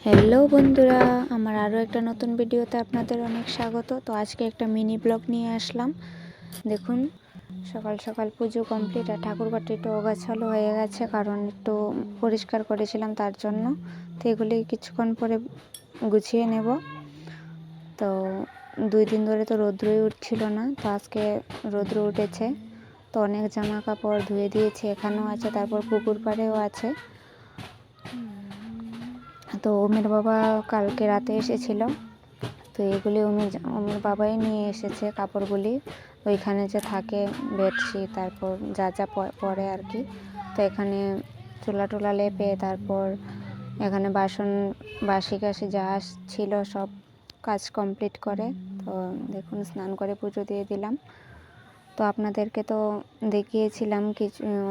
Hello বন্ধুরা, আমার আরও একটা নতুন ভিডিওতে আপনাদের অনেক স্বাগত। তো আজকে একটা মিনি ব্লগ নিয়ে আসলাম। দেখুন, সকাল সকাল পুজো কমপ্লিট আর ঠাকুরঘরটা একটু অগোছালো হয়ে গেছে, কারণ একটু পরিষ্কার করেছিলাম তার জন্য। তো এগুলি কিছুক্ষণ পরে গুছিয়ে নেব। তো 2 দিন ধরে তো রৌদ্রই উঠছিল না, তো আজকে রৌদ্র উঠেছে। তো অনেক জামা কাপড় ধুয়ে দিয়েছি, এখানেও আছে, তারপর পুকুর পাড়েও আছে। তো ওমের বাবা কালকে রাতে এসেছিল, তো এগুলি ওমের বাবাই নিয়ে এসেছে কাপড়গুলি। ওইখানে যে থাকে বেডশিট, তারপর যা যা পরে আর কি। তো এখানে চুলা টুলা লেপে, তারপর এখানে বাসি কাশি যা ছিল সব কাজ কমপ্লিট করে। তো দেখুন, স্নান করে পুজো দিয়ে দিলাম। তো আপনাদেরকে তো দেখিয়েছিলাম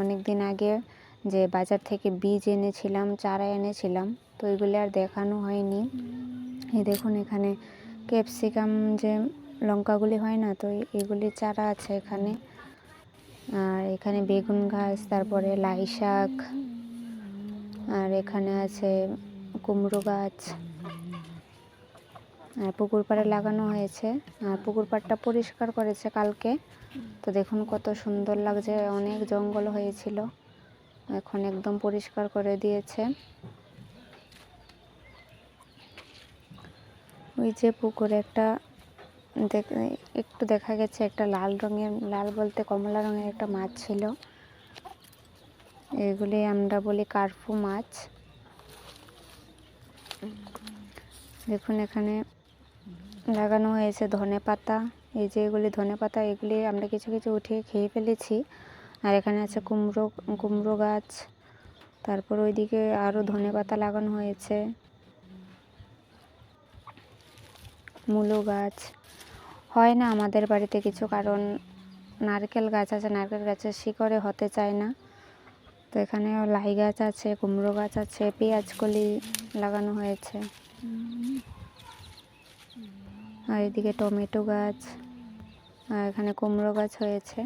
অনেক দিন আগে যে বাজার থেকে বীজ এনেছিলাম, চারা এনেছিলাম। তো এগুলি আর দেখানো হয়নি। এই দেখুন, এখানে ক্যাপসিকাম যে লঙ্কাগুলি হয় না, তো এগুলি চারা আছে এখানে। আর এখানে বেগুন গাছ, তারপরে লাই শাক, আর এখানে আছে কুমড়ো গাছ। আর পুকুর পাড়ে লাগানো হয়েছে, আর পুকুর পাড়টা পরিষ্কার করেছে কালকে। তো দেখুন কত সুন্দর লাগছে, অনেক জঙ্গল হয়েছিল, এখন একদম পরিষ্কার করে দিয়েছে। ওই যে পুকুরে একটু দেখা গেছে একটা লাল বলতে কমলা রঙের একটা মাছ ছিল। এগুলি আমরা বলি কার্পু মাছ। দেখুন, এখানে লাগানো হয়েছে ধনে পাতা। এই যে এগুলি ধনে পাতা, এগুলি আমরা কিছু কিছু উঠিয়ে খেয়ে ফেলেছি। আর এখানে আছে কুমড়ো গাছ, তারপর ওইদিকে আরও ধনে পাতা লাগানো হয়েছে, মূলো গাছ। হয় না আমাদের বাড়িতে কিছু, কারণ নারকেল গাছ আছে, নারকেল গাছের শিকড়ে হতে চায় না। তো এখানে লাই গাছ আছে, কুমড়ো গাছ আছে, পেঁয়াজ কলি লাগানো হয়েছে। আর এদিকে টমেটো গাছ, আর এখানে কুমড়ো গাছ হয়েছে।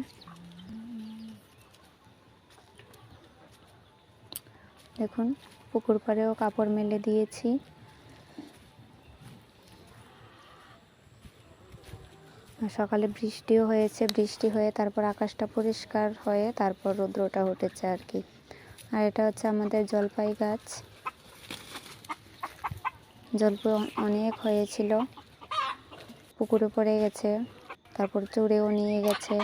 দেখুন, পুকুর পাড়েও কাপড় মেলে দিয়েছি। সকালে বৃষ্টিও হয়েছে, বৃষ্টি হয়ে তারপর আকাশটা পরিষ্কার হয়ে তারপর রৌদ্রটা উঠেছে আর কি। আর এটা হচ্ছে আমাদের জলপাই গাছ। জলপাই অনেক হয়েছিল, পুকুরে পড়ে গেছে, তারপর চড়েও নিয়ে গেছে।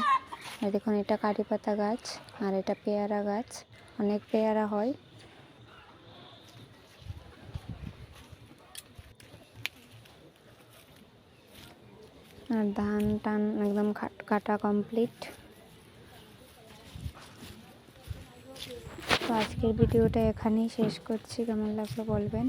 আর দেখুন, এটা কারি পাতা গাছ, আর এটা পেয়ারা গাছ, অনেক পেয়ারা হয়। আর ধান টান একদম কাটা কমপ্লিট। তো আজকের ভিডিওটা এখানেই শেষ করছি, কেমন লাগলো বলবেন।